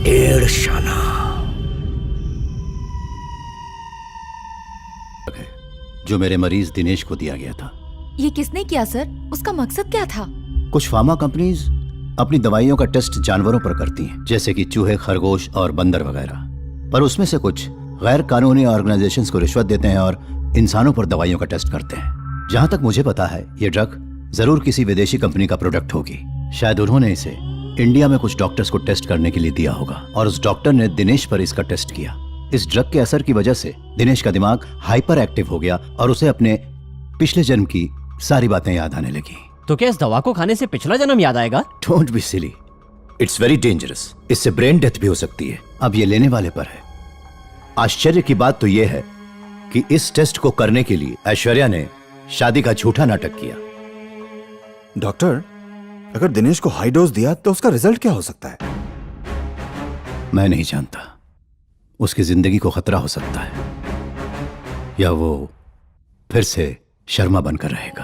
एड़शाना जो मेरे मरीज दिनेश को दिया गया था। ये किसने किया सर? उसका मकसद क्या था? कुछ फार्मा कंपनीज अपनी दवाइयों का टेस्ट जानवरों पर करती हैं, जैसे कि चूहे, खरगोश और बंदर वगैरह। पर उसमें से कुछ गैर कानूनी ऑर्गेनाइजेशंस को रिश्वत देते हैं और इंसानों पर दवाइयों का टेस्ट करते हैं। जहां तक मुझे पता है, ये ड्रग जरूर किसी विदेशी कंपनी का प्रोडक्ट होगी। शायद उन्होंने इसे इंडिया में कुछ डॉक्टर्स को टेस्ट करने के लिए दिया होगा और उस डॉक्टर ने दिनेश पर इसका टेस्ट किया। इस ड्रग के असर की वजह से दिनेश का दिमाग हाइपर एक्टिव हो गया और उसे अपने पिछले जन्म की सारी बातें याद आने लगी। तो क्या इस दवा को खाने से पिछला जन्म याद आएगा? Don't be silly, it's very dangerous. इससे ब्रेन डेथ भी हो सकती है। अब ये लेने वाले पर है। आश्चर्य की बात तो यह है कि इस टेस्ट को करने के लिए ऐश्वर्या ने शादी का झूठा नाटक किया। डॉक्टर, अगर दिनेश को हाई डोज दिया तो उसका रिजल्ट क्या हो सकता है? मैं नहीं जानता। उसकी जिंदगी को खतरा हो सकता है या वो फिर से शर्मा बनकर रहेगा।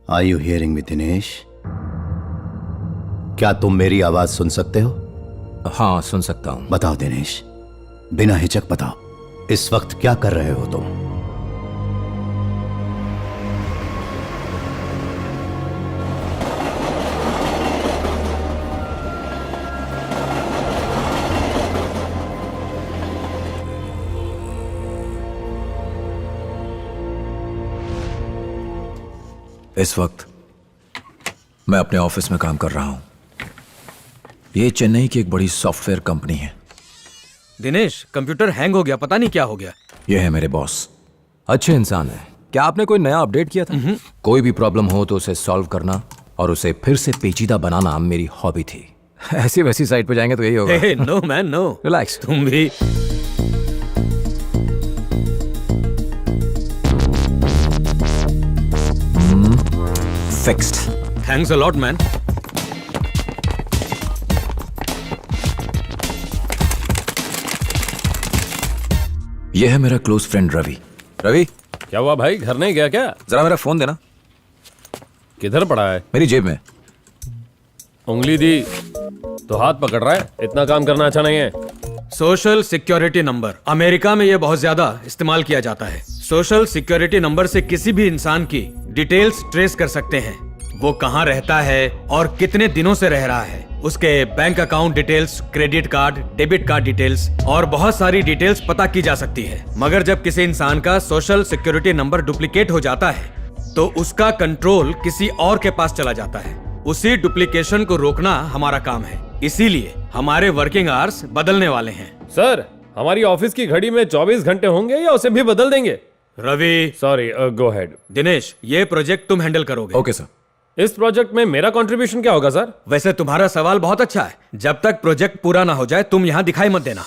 Are you hearing me Dinesh? क्या तुम मेरी आवाज सुन सकते हो? हाँ, सुन सकता हूं। बताओ दिनेश, बिना हिचक बताओ, इस वक्त क्या कर रहे हो तुम? इस वक्त मैं अपने ऑफिस में काम कर रहा हूं। ये चेन्नई की एक बड़ी सॉफ्टवेयर कंपनी है। दिनेश, कंप्यूटर हैंग हो गया, पता नहीं क्या हो गया। ये है मेरे बॉस, अच्छे इंसान है। क्या आपने कोई नया अपडेट किया था? कोई भी प्रॉब्लम हो तो उसे सॉल्व करना और उसे फिर से पेचीदा बनाना मेरी हॉबी थी। ऐसी वैसी साइट पे जाएंगे तो यही होगा। No man no, relax. तुम भी। Fixed. Thanks a lot man. ये है मेरा क्लोज फ्रेंड रवि। रवि, क्या हुआ भाई, घर नहीं गया क्या? जरा मेरा फोन देना। किधर पड़ा है? मेरी जेब में। उंगली दी तो हाथ पकड़ रहा है। इतना काम करना अच्छा नहीं है। सोशल सिक्योरिटी नंबर अमेरिका में यह बहुत ज्यादा इस्तेमाल किया जाता है। सोशल सिक्योरिटी नंबर से किसी भी इंसान की डिटेल्स ट्रेस कर सकते हैं। वो कहाँ रहता है और कितने दिनों से रह रहा है, उसके bank account details, credit card, debit card details और बहुत सारी डिटेल्स पता की जा सकती है। मगर जब किसी इंसान का सोशल सिक्योरिटी नंबर डुप्लीकेट हो जाता है तो उसका कंट्रोल किसी और के पास चला जाता है। उसी डुप्लीकेशन को रोकना हमारा काम है। इसीलिए हमारे वर्किंग आवर्स बदलने वाले हैं। सर, हमारी ऑफिस की घड़ी में 24 घंटे होंगे या उसे भी बदल देंगे? रवि, सॉरी, गो हेड। दिनेश, ये प्रोजेक्ट तुम हैंडल करोगे। Okay sir. इस प्रोजेक्ट में मेरा कंट्रीब्यूशन क्या होगा सर? वैसे तुम्हारा सवाल बहुत अच्छा है। जब तक प्रोजेक्ट पूरा ना हो जाए तुम यहाँ दिखाई मत देना।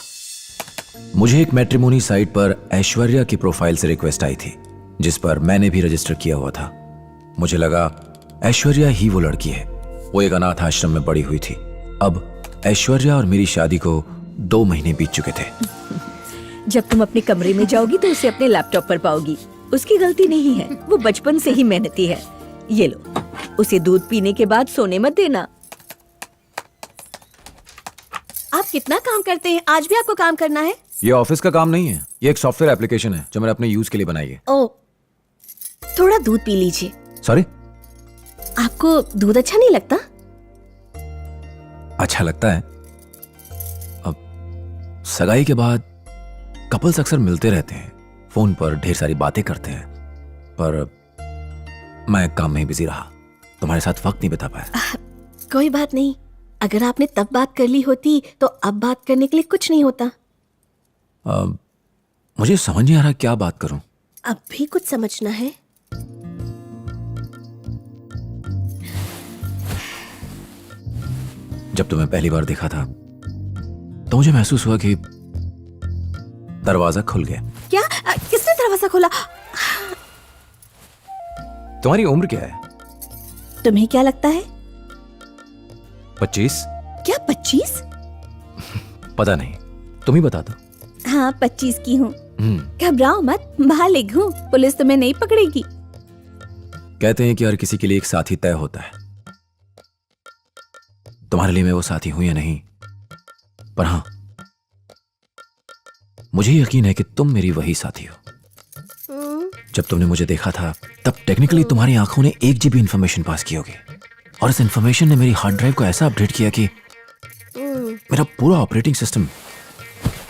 मुझे एक मैट्रिमोनी साइट पर ऐश्वर्या की प्रोफाइल से रिक्वेस्ट आई थी, जिस पर मैंने भी रजिस्टर किया हुआ था। मुझे लगा ऐश्वर्या ही वो लड़की है। वो एक अनाथ आश्रम में बड़ी हुई थी। अब ऐश्वर्या और मेरी शादी को 2 महीने बीत चुके थे। जब तुम अपने कमरे में जाओगी तो उसे अपने लैपटॉप पर पाओगी। उसकी गलती नहीं है, वो बचपन से ही मेहनती है। ये लो, उसे दूध पीने के बाद सोने मत देना। आप कितना काम करते हैं? आज भी आपको काम करना है? ये ऑफिस का काम नहीं है, ये एक सॉफ्टवेयर एप्लीकेशन है जो मैंने अपने यूज के लिए बनाई है। ओह, थोड़ा दूध पी लीजिए। सॉरी? आपको दूध अच्छा नहीं लगता? अच्छा लगता है। अब सगाई के बाद कपल्स अक्सर मिलते रहते हैं, फोन पर ढेर सारी बातें करते हैं, पर मैं काम में बिजी रहा, तुम्हारे साथ वक्त नहीं बिता पाया। कोई बात नहीं, अगर आपने तब बात कर ली होती तो अब बात करने के लिए कुछ नहीं होता। मुझे समझ नहीं आ रहा क्या बात करूं। अब भी कुछ समझना है? जब तुम्हें पहली बार देखा था तो मुझे महसूस हुआ कि दरवाजा खुल गया। क्या? किसने दरवाजा खोला? तुम्हारी उम्र क्या है? तुम्हें क्या लगता है? 25? क्या 25? पता नहीं, तुम ही बता दो। हाँ 25 की हूँ। घबराओ मत, बालिग हूँ, पुलिस तुम्हें नहीं पकड़ेगी। कहते हैं कि हर किसी के लिए एक साथी तय होता है। तुम्हारे लिए मैं वो साथी हूं या नहीं, पर हां, मुझे यकीन है कि तुम मेरी वही साथी हो। जब तुमने मुझे देखा था तब टेक्निकली तुम्हारी आंखों ने 1 GB इंफॉर्मेशन पास की होगी, और इस इंफॉर्मेशन ने मेरी हार्ड ड्राइव को ऐसा अपडेट किया कि मेरा पूरा ऑपरेटिंग सिस्टम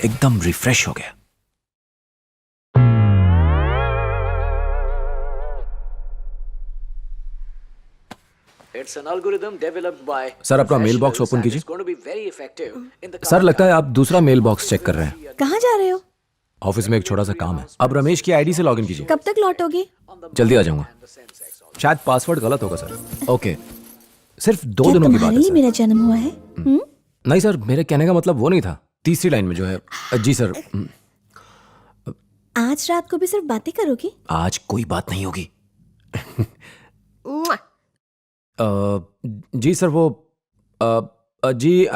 एकदम रिफ्रेश हो गया। सर अपना मेल बॉक्स ओपन कीजिए। सर लगता है आप दूसरा मेल बॉक्स चेक कर रहे हैं। कहाँ जा रहे हो? ऑफिस में एक छोटा सा काम है। अब रमेश की आईडी से लॉगिन कीजिए। कब तक लौटोगे? जल्दी आ जाऊंगा। शायद पासवर्ड गलत होगा सर। ओके, सिर्फ 2 क्या दिनों की बात तुम्हारे है लिए सर। मेरा जन्म हुआ है? नहीं सर, मेरे कहने का मतलब वो नहीं था। तीसरी लाइन में जो है। जी सर। आज रात को भी सिर्फ बातें करोगे? आज कोई बात नहीं होगी। जी सर वो जी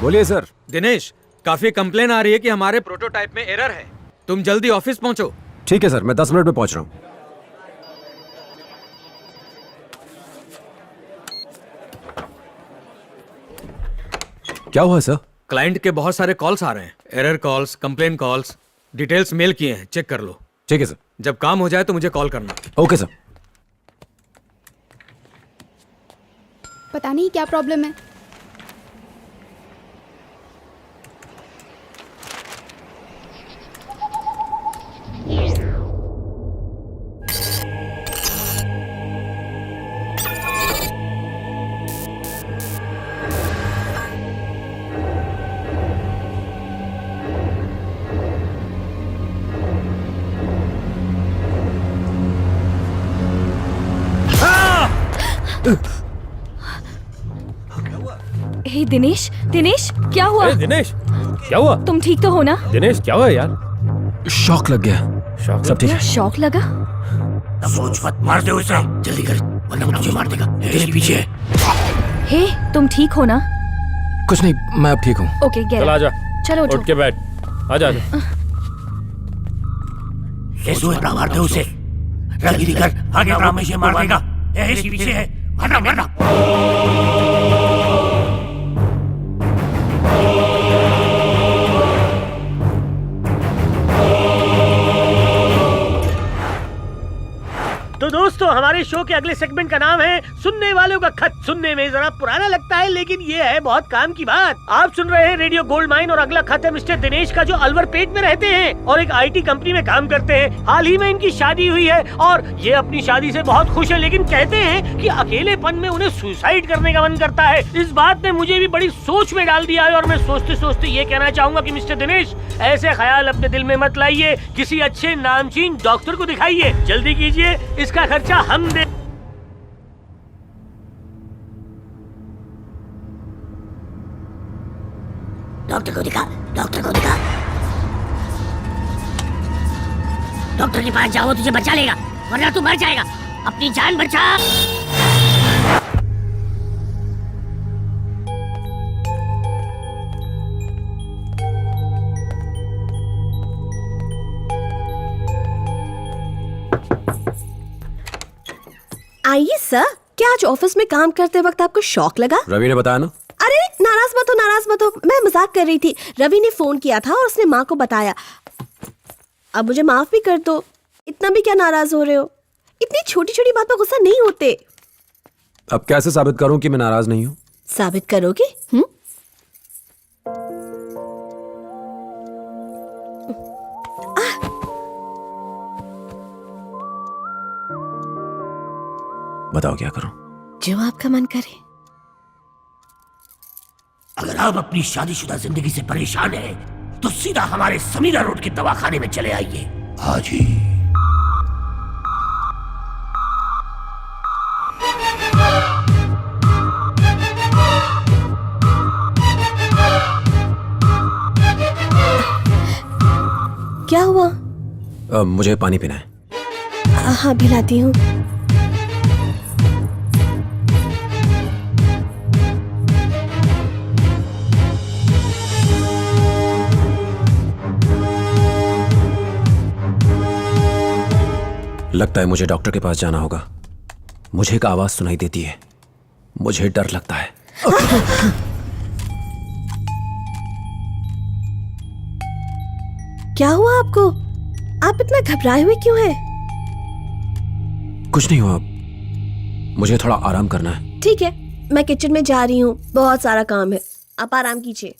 बोलिए सर। दिनेश, काफी कंप्लेन आ रही है कि हमारे प्रोटोटाइप में एरर है। तुम जल्दी ऑफिस पहुंचो। ठीक है सर, मैं 10 मिनट में पहुंच रहा हूं। क्या हुआ सर? क्लाइंट के बहुत सारे कॉल्स आ रहे हैं, error calls, complain calls. Details mail किए हैं, चेक कर लो। ठीक है सर। जब काम हो जाए तो मुझे कॉल करना। Okay sir. पता नहीं क्या प्रॉब्लम है। हे दिनेश, दिनेश क्या हुआ? अरे दिनेश, क्या हुआ? तुम ठीक तो हो ना? दिनेश क्या हुआ यार? शॉक लग गया। शॉक सब ठीक क्या है? शौक लगा? सोच मत, मार दे उसे जल्दी कर, वरना वो तुझे मार देगा। तेरे पीछे है। हे तुम ठीक हो ना? कुछ नहीं, मैं अब ठीक हूँ। ओके गेट चल आजा, चलो उठ उठो। के बैठ। आजा आजा। इतना मार दे उसे, जल्दी कर, आगे रामेश मार देगा। इसके पीछे है, वरना वरना। तो दोस्तों, हमारे शो के अगले सेगमेंट का नाम है सुनने वालों का खत। सुनने में जरा पुराना लगता है, लेकिन ये है बहुत काम की बात। आप सुन रहे हैं रेडियो गोल्ड माइन, और अगला खत है मिस्टर दिनेश का, जो अलवर पेट में रहते हैं और एक IT कंपनी में काम करते हैं। हाल ही में इनकी शादी हुई है और ये अपनी शादी से बहुत खुश है, लेकिन कहते हैं कि अकेलेपन में उन्हें सुसाइड करने का मन करता है। इस बात ने मुझे भी बड़ी सोच में डाल दिया है, और मैं सोचते सोचते ये कहना चाहूंगा कि मिस्टर दिनेश, ऐसे ख्याल अपने दिल में मत लाइए, किसी अच्छे नामचीन डॉक्टर को दिखाइए। जल्दी कीजिए, इसका खर्चा हम दे। डॉक्टर को दिखा, डॉक्टर को दिखा। डॉक्टर के पास जाओ, तुझे बचा लेगा, वरना तू मर जाएगा। अपनी जान बचा। आइए सर, क्या आज ऑफिस में काम करते वक्त आपको शौक लगा? रवि ने बताया ना। अरे नाराज मत हो, नाराज मत हो, मैं मजाक कर रही थी। रवि ने फोन किया था और उसने माँ को बताया। अब मुझे माफ भी कर दो, इतना भी क्या नाराज हो रहे हो? इतनी छोटी छोटी बात पर गुस्सा नहीं होते। अब कैसे साबित करूं कि मैं नाराज नहीं हूं? साबित करोगे? बताओ क्या करूं? जो आपका मन करे। अगर आप अपनी शादीशुदा जिंदगी से परेशान हैं, तो सीधा हमारे समीरा रोड के दवाखाने में चले आइए आज ही। क्या हुआ? मुझे पानी पीना है। हाँ, पिलाती हूँ। लगता है मुझे डॉक्टर के पास जाना होगा। मुझे एक आवाज सुनाई देती है। मुझे डर लगता है। क्या हुआ आपको? आप इतना घबराए हुए क्यों हैं? कुछ नहीं हुआ, मुझे थोड़ा आराम करना है। ठीक है, मैं किचन में जा रही हूँ, बहुत सारा काम है, आप आराम कीजिए।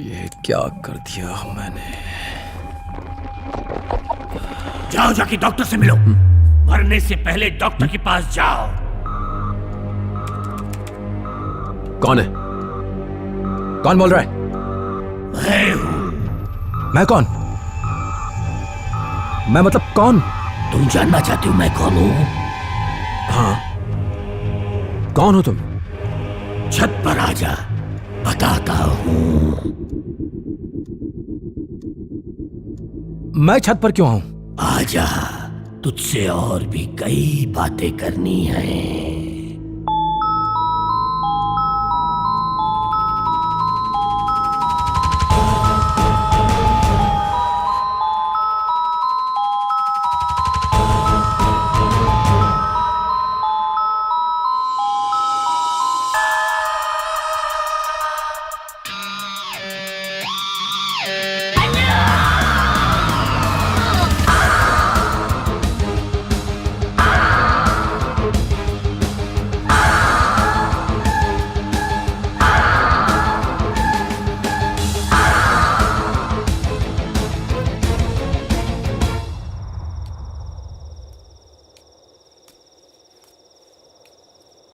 ये क्या कर दिया मैंने? जाओ, जाके डॉक्टर से मिलो। मरने से पहले डॉक्टर के पास जाओ। कौन है? कौन बोल रहा है? मैं हूं। मैं कौन? मैं मतलब कौन? तुम जानना चाहते हो मैं कौन हूं? हाँ, कौन हो तुम? छत पर आजा, बताता हूं। मैं छत पर क्यों आऊं? आजा, तुझसे और भी कई बातें करनी है।